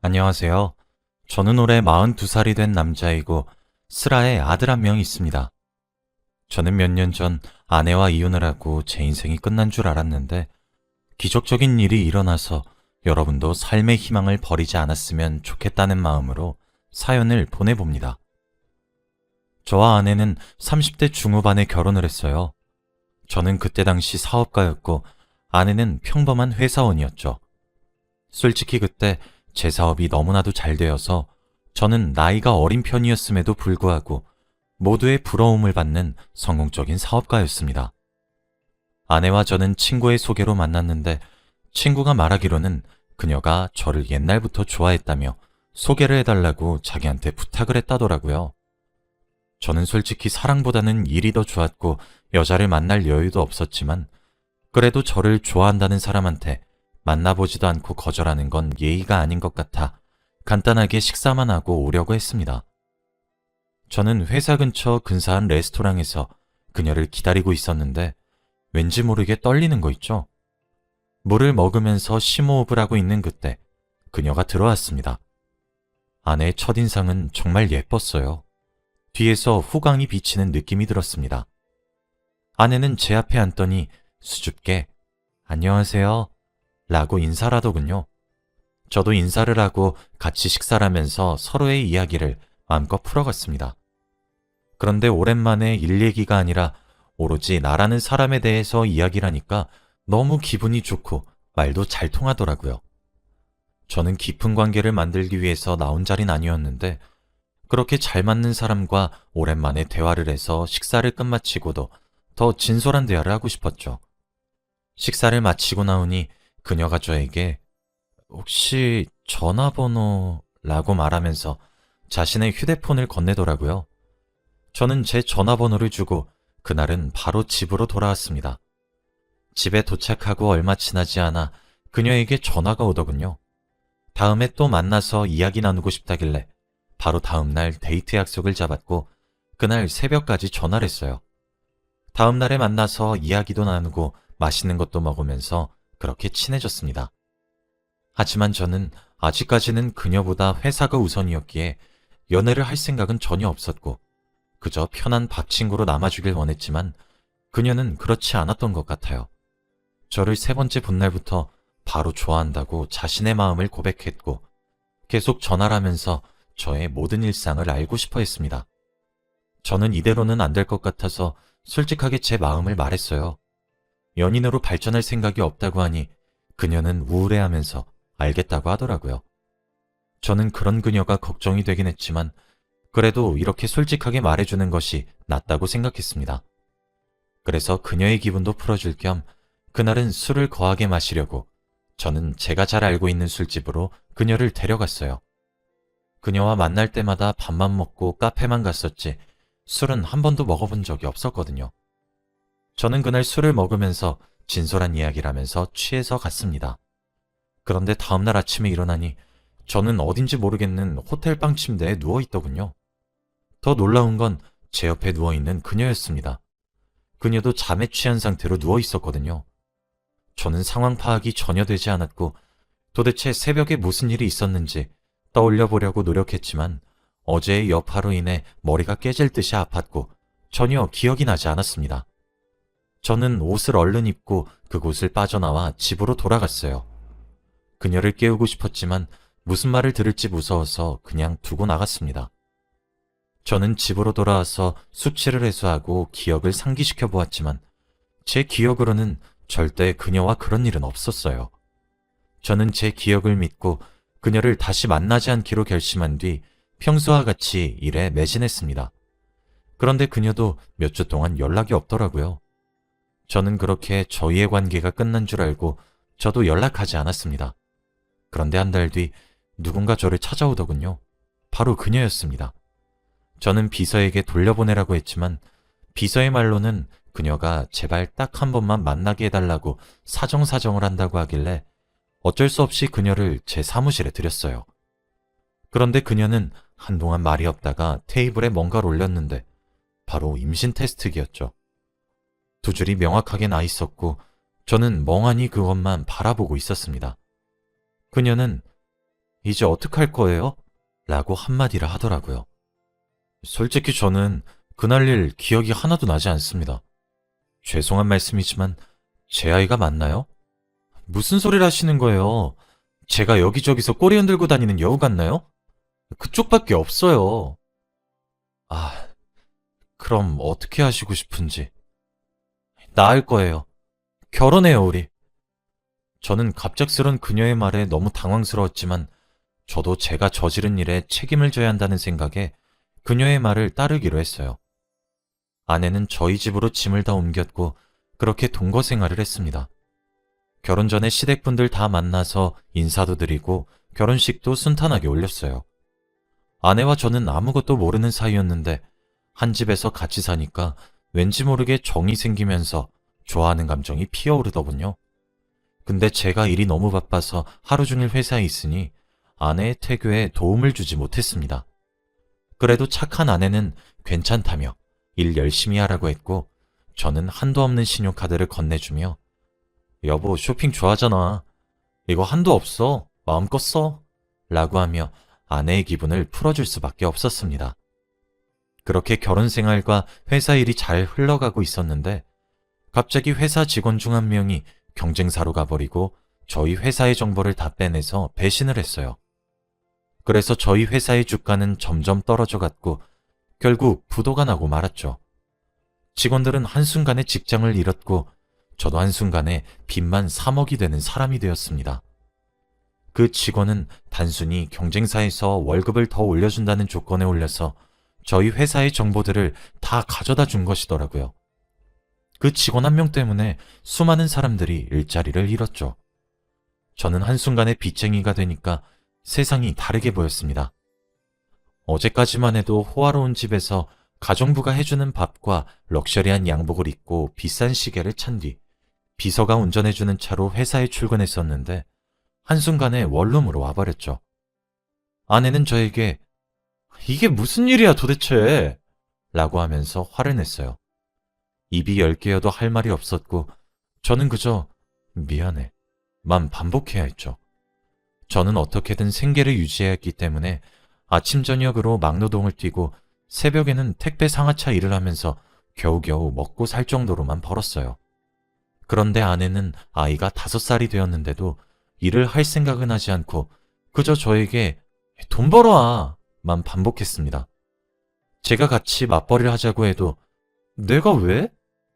안녕하세요. 저는 올해 42살이 된 남자이고 슬아에 아들 한 명 있습니다. 저는 몇 년 전 아내와 이혼을 하고 제 인생이 끝난 줄 알았는데 기적적인 일이 일어나서 여러분도 삶의 희망을 버리지 않았으면 좋겠다는 마음으로 사연을 보내봅니다. 저와 아내는 30대 중후반에 결혼을 했어요. 저는 그때 당시 사업가였고 아내는 평범한 회사원이었죠. 솔직히 그때 제 사업이 너무나도 잘 되어서 저는 나이가 어린 편이었음에도 불구하고 모두의 부러움을 받는 성공적인 사업가였습니다. 아내와 저는 친구의 소개로 만났는데 친구가 말하기로는 그녀가 저를 옛날부터 좋아했다며 소개를 해달라고 자기한테 부탁을 했다더라고요. 저는 솔직히 사랑보다는 일이 더 좋았고 여자를 만날 여유도 없었지만 그래도 저를 좋아한다는 사람한테 만나보지도 않고 거절하는 건 예의가 아닌 것 같아 간단하게 식사만 하고 오려고 했습니다. 저는 회사 근처 근사한 레스토랑에서 그녀를 기다리고 있었는데 왠지 모르게 떨리는 거 있죠? 물을 먹으면서 심호흡을 하고 있는 그때 그녀가 들어왔습니다. 아내의 첫인상은 정말 예뻤어요. 뒤에서 후광이 비치는 느낌이 들었습니다. 아내는 제 앞에 앉더니 수줍게 안녕하세요 라고 인사를 하더군요. 저도 인사를 하고 같이 식사를 하면서 서로의 이야기를 마음껏 풀어갔습니다. 그런데 오랜만에 일 얘기가 아니라 오로지 나라는 사람에 대해서 이야기를 하니까 너무 기분이 좋고 말도 잘 통하더라고요. 저는 깊은 관계를 만들기 위해서 나온 자리는 아니었는데 그렇게 잘 맞는 사람과 오랜만에 대화를 해서 식사를 끝마치고도 더 진솔한 대화를 하고 싶었죠. 식사를 마치고 나오니 그녀가 저에게 혹시 전화번호라고 말하면서 자신의 휴대폰을 건네더라고요. 저는 제 전화번호를 주고 그날은 바로 집으로 돌아왔습니다. 집에 도착하고 얼마 지나지 않아 그녀에게 전화가 오더군요. 다음에 또 만나서 이야기 나누고 싶다길래 바로 다음날 데이트 약속을 잡았고 그날 새벽까지 전화를 했어요. 다음날에 만나서 이야기도 나누고 맛있는 것도 먹으면서 그렇게 친해졌습니다. 하지만 저는 아직까지는 그녀보다 회사가 우선이었기에 연애를 할 생각은 전혀 없었고 그저 편한 밥 친구로 남아주길 원했지만 그녀는 그렇지 않았던 것 같아요. 저를 세 번째 본 날부터 바로 좋아한다고 자신의 마음을 고백했고 계속 전화를 하면서 저의 모든 일상을 알고 싶어 했습니다. 저는 이대로는 안 될 것 같아서 솔직하게 제 마음을 말했어요. 연인으로 발전할 생각이 없다고 하니 그녀는 우울해하면서 알겠다고 하더라고요. 저는 그런 그녀가 걱정이 되긴 했지만 그래도 이렇게 솔직하게 말해주는 것이 낫다고 생각했습니다. 그래서 그녀의 기분도 풀어줄 겸 그날은 술을 거하게 마시려고 저는 제가 잘 알고 있는 술집으로 그녀를 데려갔어요. 그녀와 만날 때마다 밥만 먹고 카페만 갔었지 술은 한 번도 먹어본 적이 없었거든요. 저는 그날 술을 먹으면서 진솔한 이야기를 하면서 취해서 갔습니다. 그런데 다음날 아침에 일어나니 저는 어딘지 모르겠는 호텔방 침대에 누워있더군요. 더 놀라운 건 제 옆에 누워있는 그녀였습니다. 그녀도 잠에 취한 상태로 누워있었거든요. 저는 상황 파악이 전혀 되지 않았고 도대체 새벽에 무슨 일이 있었는지 떠올려 보려고 노력했지만 어제의 여파로 인해 머리가 깨질 듯이 아팠고 전혀 기억이 나지 않았습니다. 저는 옷을 얼른 입고 그곳을 빠져나와 집으로 돌아갔어요. 그녀를 깨우고 싶었지만 무슨 말을 들을지 무서워서 그냥 두고 나갔습니다. 저는 집으로 돌아와서 숙취를 해소하고 기억을 상기시켜 보았지만 제 기억으로는 절대 그녀와 그런 일은 없었어요. 저는 제 기억을 믿고 그녀를 다시 만나지 않기로 결심한 뒤 평소와 같이 일에 매진했습니다. 그런데 그녀도 몇 주 동안 연락이 없더라고요. 저는 그렇게 저희의 관계가 끝난 줄 알고 저도 연락하지 않았습니다. 그런데 한 달 뒤 누군가 저를 찾아오더군요. 바로 그녀였습니다. 저는 비서에게 돌려보내라고 했지만 비서의 말로는 그녀가 제발 딱 한 번만 만나게 해달라고 사정사정을 한다고 하길래 어쩔 수 없이 그녀를 제 사무실에 들였어요. 그런데 그녀는 한동안 말이 없다가 테이블에 뭔가를 올렸는데 바로 임신 테스트기였죠. 두 줄이 명확하게 나 있었고 저는 멍하니 그것만 바라보고 있었습니다. 그녀는 이제 어떡할 거예요? 라고 한마디를 하더라고요. 솔직히 저는 그날 일 기억이 하나도 나지 않습니다. 죄송한 말씀이지만 제 아이가 맞나요? 무슨 소리를 하시는 거예요? 제가 여기저기서 꼬리 흔들고 다니는 여우 같나요? 그쪽밖에 없어요. 아, 그럼 어떻게 하시고 싶은지. 나을 거예요. 결혼해요, 우리. 저는 갑작스런 그녀의 말에 너무 당황스러웠지만 저도 제가 저지른 일에 책임을 져야 한다는 생각에 그녀의 말을 따르기로 했어요. 아내는 저희 집으로 짐을 다 옮겼고 그렇게 동거 생활을 했습니다. 결혼 전에 시댁분들 다 만나서 인사도 드리고 결혼식도 순탄하게 올렸어요. 아내와 저는 아무것도 모르는 사이였는데 한 집에서 같이 사니까 왠지 모르게 정이 생기면서 좋아하는 감정이 피어오르더군요. 근데 제가 일이 너무 바빠서 하루 종일 회사에 있으니 아내의 태교에 도움을 주지 못했습니다. 그래도 착한 아내는 괜찮다며 일 열심히 하라고 했고 저는 한도 없는 신용카드를 건네주며 여보 쇼핑 좋아하잖아. 이거 한도 없어. 마음껏 써. 라고 하며 아내의 기분을 풀어줄 수밖에 없었습니다. 그렇게 결혼 생활과 회사 일이 잘 흘러가고 있었는데 갑자기 회사 직원 중 한 명이 경쟁사로 가버리고 저희 회사의 정보를 다 빼내서 배신을 했어요. 그래서 저희 회사의 주가는 점점 떨어져 갔고 결국 부도가 나고 말았죠. 직원들은 한순간에 직장을 잃었고 저도 한순간에 빚만 3억이 되는 사람이 되었습니다. 그 직원은 단순히 경쟁사에서 월급을 더 올려준다는 조건에 올려서 저희 회사의 정보들을 다 가져다 준 것이더라고요. 그 직원 한 명 때문에 수많은 사람들이 일자리를 잃었죠. 저는 한순간에 빚쟁이가 되니까 세상이 다르게 보였습니다. 어제까지만 해도 호화로운 집에서 가정부가 해주는 밥과 럭셔리한 양복을 입고 비싼 시계를 찬 뒤 비서가 운전해주는 차로 회사에 출근했었는데 한순간에 원룸으로 와버렸죠. 아내는 저에게 이게 무슨 일이야 도대체? 라고 하면서 화를 냈어요. 입이 10개여도 할 말이 없었고 저는 그저 미안해 만 반복해야 했죠. 저는 어떻게든 생계를 유지해야 했기 때문에 아침 저녁으로 막노동을 뛰고 새벽에는 택배 상하차 일을 하면서 겨우겨우 먹고 살 정도로만 벌었어요. 그런데 아내는 아이가 5살이 되었는데도 일을 할 생각은 하지 않고 그저 저에게 돈 벌어와만 반복했습니다. 제가 같이 맞벌이를 하자고 해도 내가 왜?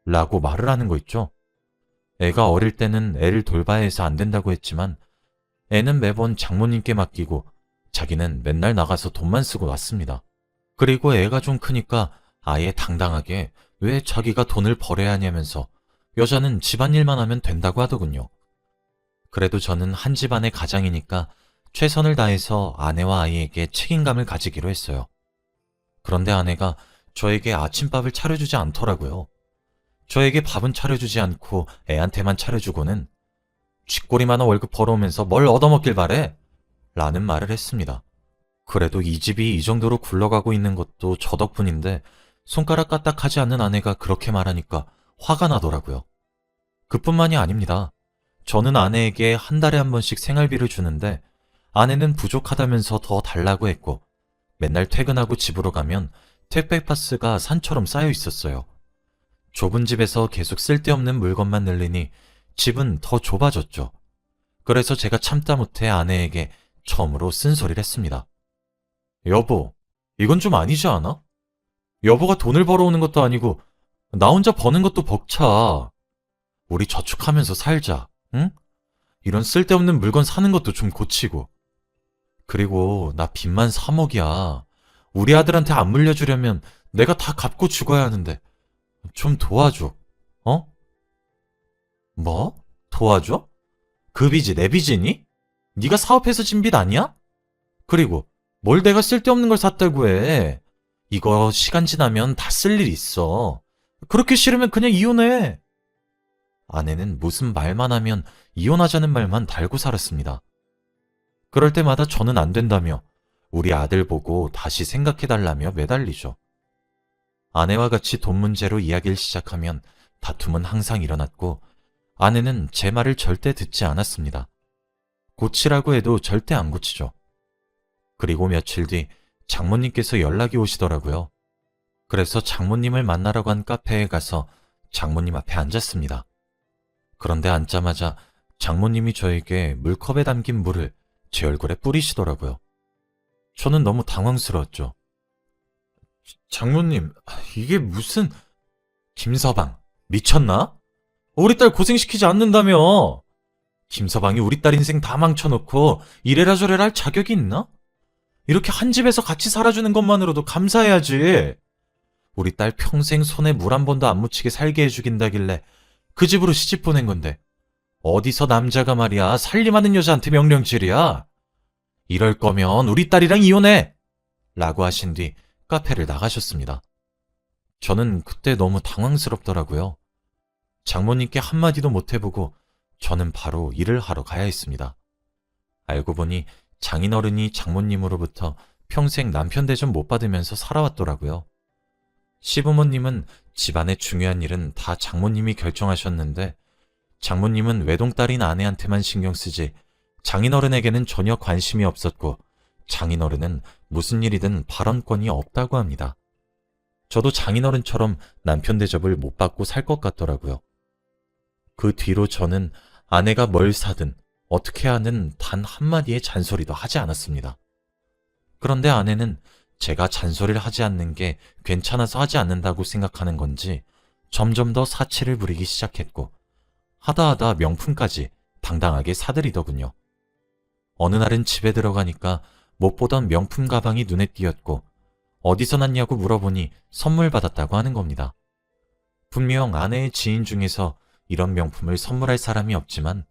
라고 말을 하는 거 있죠. 애가 어릴 때는 애를 돌봐야 해서 안 된다고 했지만 애는 매번 장모님께 맡기고 자기는 맨날 나가서 돈만 쓰고 왔습니다. 그리고 애가 좀 크니까 아예 당당하게 왜 자기가 돈을 벌어야 하냐면서 여자는 집안일만 하면 된다고 하더군요. 그래도 저는 한 집안의 가장이니까 최선을 다해서 아내와 아이에게 책임감을 가지기로 했어요. 그런데 아내가 저에게 아침밥을 차려주지 않더라고요. 저에게 밥은 차려주지 않고 애한테만 차려주고는 쥐꼬리만한 월급 벌어오면서 뭘 얻어먹길 바래? 라는 말을 했습니다. 그래도 이 집이 이 정도로 굴러가고 있는 것도 저 덕분인데 손가락 까딱하지 않는 아내가 그렇게 말하니까 화가 나더라고요. 그뿐만이 아닙니다. 저는 아내에게 한 달에 한 번씩 생활비를 주는데 아내는 부족하다면서 더 달라고 했고 맨날 퇴근하고 집으로 가면 택배 박스가 산처럼 쌓여 있었어요. 좁은 집에서 계속 쓸데없는 물건만 늘리니 집은 더 좁아졌죠. 그래서 제가 참다 못해 아내에게 처음으로 쓴소리를 했습니다. 여보, 이건 좀 아니지 않아? 여보가 돈을 벌어오는 것도 아니고 나 혼자 버는 것도 벅차. 우리 저축하면서 살자, 응? 이런 쓸데없는 물건 사는 것도 좀 고치고. 그리고 나 빚만 3억이야. 우리 아들한테 안 물려주려면 내가 다 갚고 죽어야 하는데 좀 도와줘, 어? 뭐? 도와줘? 그 빚이 내 빚이니? 네가 사업해서 진 빚 아니야? 그리고 뭘 내가 쓸데없는 걸 샀다고 해. 이거 시간 지나면 다 쓸 일 있어. 그렇게 싫으면 그냥 이혼해. 아내는 무슨 말만 하면 이혼하자는 말만 달고 살았습니다. 그럴 때마다 저는 안 된다며 우리 아들 보고 다시 생각해달라며 매달리죠. 아내와 같이 돈 문제로 이야기를 시작하면 다툼은 항상 일어났고 아내는 제 말을 절대 듣지 않았습니다. 고치라고 해도 절대 안 고치죠. 그리고 며칠 뒤 장모님께서 연락이 오시더라고요. 그래서 장모님을 만나라고 한 카페에 가서 장모님 앞에 앉았습니다. 그런데 앉자마자 장모님이 저에게 물컵에 담긴 물을 제 얼굴에 뿌리시더라고요. 저는 너무 당황스러웠죠. 장모님, 이게 무슨... 김서방, 미쳤나? 우리 딸 고생시키지 않는다며! 김서방이 우리 딸 인생 다 망쳐놓고 이래라 저래라 할 자격이 있나? 이렇게 한 집에서 같이 살아주는 것만으로도 감사해야지. 우리 딸 평생 손에 물 한 번도 안 묻히게 살게 해주긴다길래 그 집으로 시집 보낸 건데 어디서 남자가 말이야 살림하는 여자한테 명령질이야. 이럴 거면 우리 딸이랑 이혼해! 라고 하신 뒤 카페를 나가셨습니다. 저는 그때 너무 당황스럽더라고요. 장모님께 한마디도 못 해보고 저는 바로 일을 하러 가야 했습니다. 알고 보니 장인어른이 장모님으로부터 평생 남편 대접 못 받으면서 살아왔더라고요. 시부모님은 집안의 중요한 일은 다 장모님이 결정하셨는데 장모님은 외동딸인 아내한테만 신경 쓰지 장인어른에게는 전혀 관심이 없었고 장인어른은 무슨 일이든 발언권이 없다고 합니다. 저도 장인어른처럼 남편 대접을 못 받고 살 것 같더라고요. 그 뒤로 저는 아내가 뭘 사든 어떻게 하는 단 한마디의 잔소리도 하지 않았습니다. 그런데 아내는 제가 잔소리를 하지 않는 게 괜찮아서 하지 않는다고 생각하는 건지 점점 더 사치를 부리기 시작했고 하다하다 명품까지 당당하게 사들이더군요. 어느 날은 집에 들어가니까 못 보던 명품 가방이 눈에 띄었고 어디서 났냐고 물어보니 선물 받았다고 하는 겁니다. 분명 아내의 지인 중에서 이런 명품을 선물할 사람이 없지만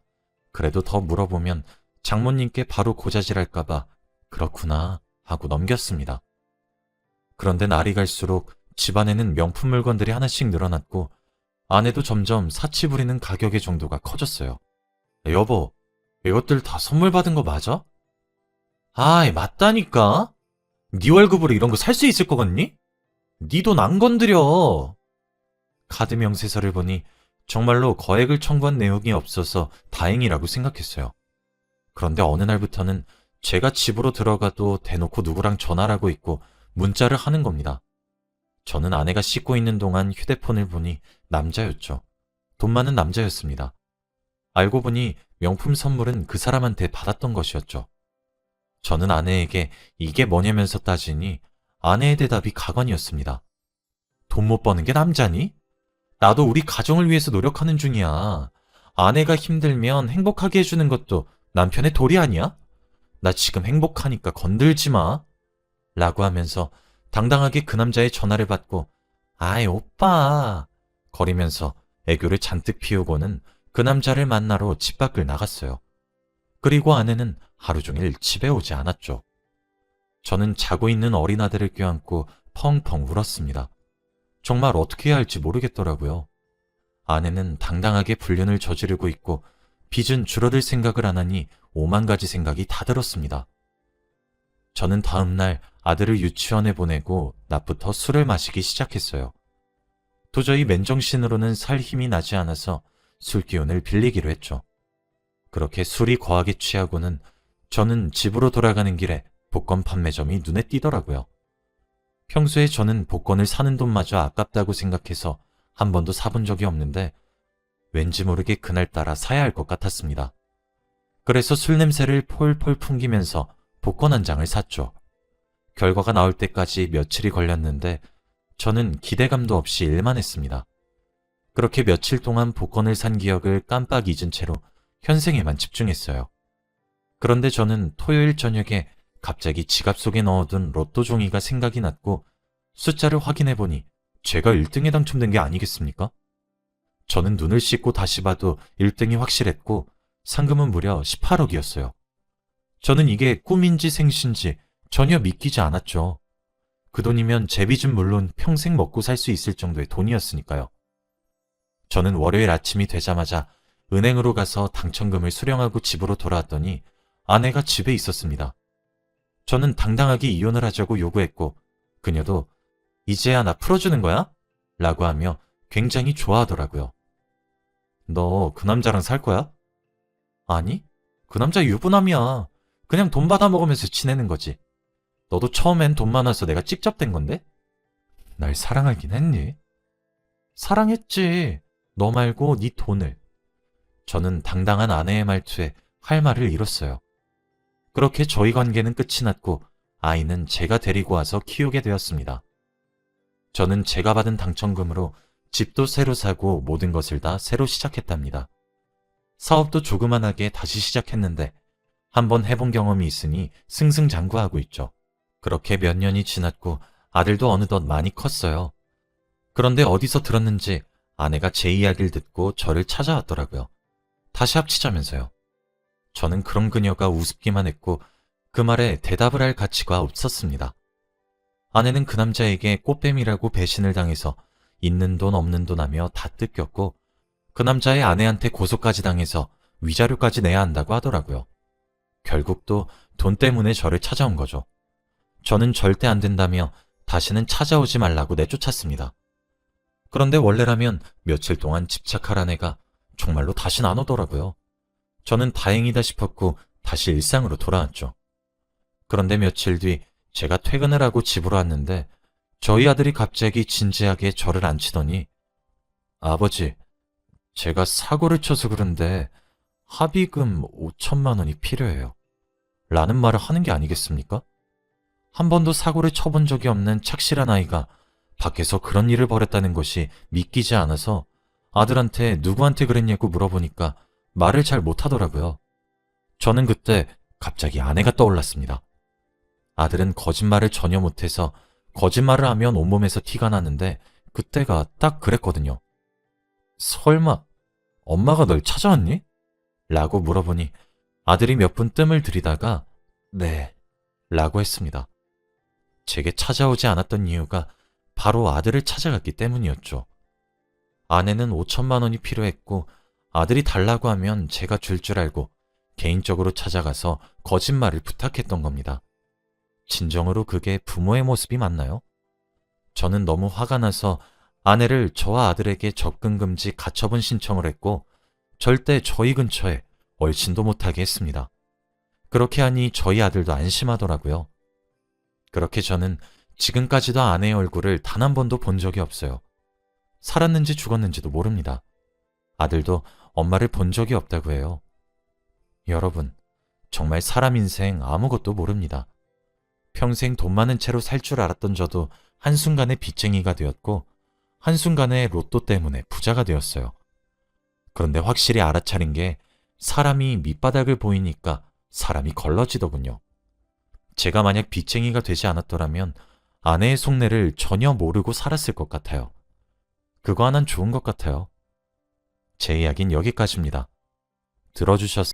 그래도 더 물어보면 장모님께 바로 고자질할까봐 그렇구나 하고 넘겼습니다. 그런데 날이 갈수록 집안에는 명품 물건들이 하나씩 늘어났고 아내도 점점 사치 부리는 가격의 정도가 커졌어요. 여보, 이것들 다 선물 받은 거 맞아? 아이, 맞다니까. 네 월급으로 이런 거 살 수 있을 것 같니? 네 돈 안 건드려. 카드 명세서를 보니 정말로 거액을 청구한 내용이 없어서 다행이라고 생각했어요. 그런데 어느 날부터는 제가 집으로 들어가도 대놓고 누구랑 전화를 하고 있고 문자를 하는 겁니다. 저는 아내가 씻고 있는 동안 휴대폰을 보니 남자였죠. 돈 많은 남자였습니다. 알고 보니 명품 선물은 그 사람한테 받았던 것이었죠. 저는 아내에게 이게 뭐냐면서 따지니 아내의 대답이 가관이었습니다. 돈 못 버는 게 남자니? 나도 우리 가정을 위해서 노력하는 중이야. 아내가 힘들면 행복하게 해주는 것도 남편의 도리 아니야? 나 지금 행복하니까 건들지 마. 라고 하면서 당당하게 그 남자의 전화를 받고 아이 오빠 거리면서 애교를 잔뜩 피우고는 그 남자를 만나러 집 밖을 나갔어요. 그리고 아내는 하루 종일 집에 오지 않았죠. 저는 자고 있는 어린 아들을 껴안고 펑펑 울었습니다. 정말 어떻게 해야 할지 모르겠더라고요. 아내는 당당하게 불륜을 저지르고 있고 빚은 줄어들 생각을 안 하니 오만 가지 생각이 다 들었습니다. 저는 다음 날 아들을 유치원에 보내고 낮부터 술을 마시기 시작했어요. 도저히 맨정신으로는 살 힘이 나지 않아서 술 기운을 빌리기로 했죠. 그렇게 술이 거하게 취하고는 저는 집으로 돌아가는 길에 복권 판매점이 눈에 띄더라고요. 평소에 저는 복권을 사는 돈마저 아깝다고 생각해서 한 번도 사본 적이 없는데 왠지 모르게 그날따라 사야 할 것 같았습니다. 그래서 술 냄새를 폴폴 풍기면서 복권 한 장을 샀죠. 결과가 나올 때까지 며칠이 걸렸는데 저는 기대감도 없이 일만 했습니다. 그렇게 며칠 동안 복권을 산 기억을 깜빡 잊은 채로 현생에만 집중했어요. 그런데 저는 토요일 저녁에 갑자기 지갑 속에 넣어둔 로또 종이가 생각이 났고 숫자를 확인해보니 제가 1등에 당첨된 게 아니겠습니까? 저는 눈을 씻고 다시 봐도 1등이 확실했고 상금은 무려 18억이었어요. 저는 이게 꿈인지 생신지 전혀 믿기지 않았죠. 그 돈이면 제 빚은 물론 평생 먹고 살 수 있을 정도의 돈이었으니까요. 저는 월요일 아침이 되자마자 은행으로 가서 당첨금을 수령하고 집으로 돌아왔더니 아내가 집에 있었습니다. 저는 당당하게 이혼을 하자고 요구했고 그녀도 이제야 나 풀어주는 거야? 라고 하며 굉장히 좋아하더라고요. 너 그 남자랑 살 거야? 아니, 그 남자 유부남이야. 그냥 돈 받아먹으면서 지내는 거지. 너도 처음엔 돈 많아서 내가 찝잡된 건데? 날 사랑하긴 했니? 사랑했지. 너 말고 네 돈을. 저는 당당한 아내의 말투에 할 말을 잃었어요. 그렇게 저희 관계는 끝이 났고 아이는 제가 데리고 와서 키우게 되었습니다. 저는 제가 받은 당첨금으로 집도 새로 사고 모든 것을 다 새로 시작했답니다. 사업도 조그만하게 다시 시작했는데 한번 해본 경험이 있으니 승승장구하고 있죠. 그렇게 몇 년이 지났고 아들도 어느덧 많이 컸어요. 그런데 어디서 들었는지 아내가 제 이야기를 듣고 저를 찾아왔더라고요. 다시 합치자면서요. 저는 그런 그녀가 우습기만 했고 그 말에 대답을 할 가치가 없었습니다. 아내는 그 남자에게 꽃뱀이라고 배신을 당해서 있는 돈 없는 돈 하며 다 뜯겼고 그 남자의 아내한테 고소까지 당해서 위자료까지 내야 한다고 하더라고요. 결국 또 돈 때문에 저를 찾아온 거죠. 저는 절대 안 된다며 다시는 찾아오지 말라고 내쫓았습니다. 그런데 원래라면 며칠 동안 집착할 아내가 정말로 다시는 안 오더라고요. 저는 다행이다 싶었고 다시 일상으로 돌아왔죠. 그런데 며칠 뒤 제가 퇴근을 하고 집으로 왔는데 저희 아들이 갑자기 진지하게 저를 앉히더니 아버지, 제가 사고를 쳐서 그런데 합의금 5천만 원이 필요해요. 라는 말을 하는 게 아니겠습니까? 한 번도 사고를 쳐본 적이 없는 착실한 아이가 밖에서 그런 일을 벌였다는 것이 믿기지 않아서 아들한테 누구한테 그랬냐고 물어보니까 말을 잘 못하더라고요. 저는 그때 갑자기 아내가 떠올랐습니다. 아들은 거짓말을 전혀 못해서 거짓말을 하면 온몸에서 티가 나는데 그때가 딱 그랬거든요. 설마 엄마가 널 찾아왔니? 라고 물어보니 아들이 몇 분 뜸을 들이다가 네 라고 했습니다. 제게 찾아오지 않았던 이유가 바로 아들을 찾아갔기 때문이었죠. 아내는 5천만 원이 필요했고 아들이 달라고 하면 제가 줄 알고 개인적으로 찾아가서 거짓말을 부탁했던 겁니다. 진정으로 그게 부모의 모습이 맞나요? 저는 너무 화가 나서 아내를 저와 아들에게 접근 금지 가처분 신청을 했고 절대 저희 근처에 얼씬도 못하게 했습니다. 그렇게 하니 저희 아들도 안심하더라고요. 그렇게 저는 지금까지도 아내의 얼굴을 단 한 번도 본 적이 없어요. 살았는지 죽었는지도 모릅니다. 아들도 엄마를 본 적이 없다고 해요. 여러분, 정말 사람 인생 아무것도 모릅니다. 평생 돈 많은 채로 살 줄 알았던 저도 한순간에 빚쟁이가 되었고 한순간에 로또 때문에 부자가 되었어요. 그런데 확실히 알아차린 게 사람이 밑바닥을 보이니까 사람이 걸러지더군요. 제가 만약 빚쟁이가 되지 않았더라면 아내의 속내를 전혀 모르고 살았을 것 같아요. 그거 하나는 좋은 것 같아요. 제 이야기는 여기까지입니다. 들어주셔서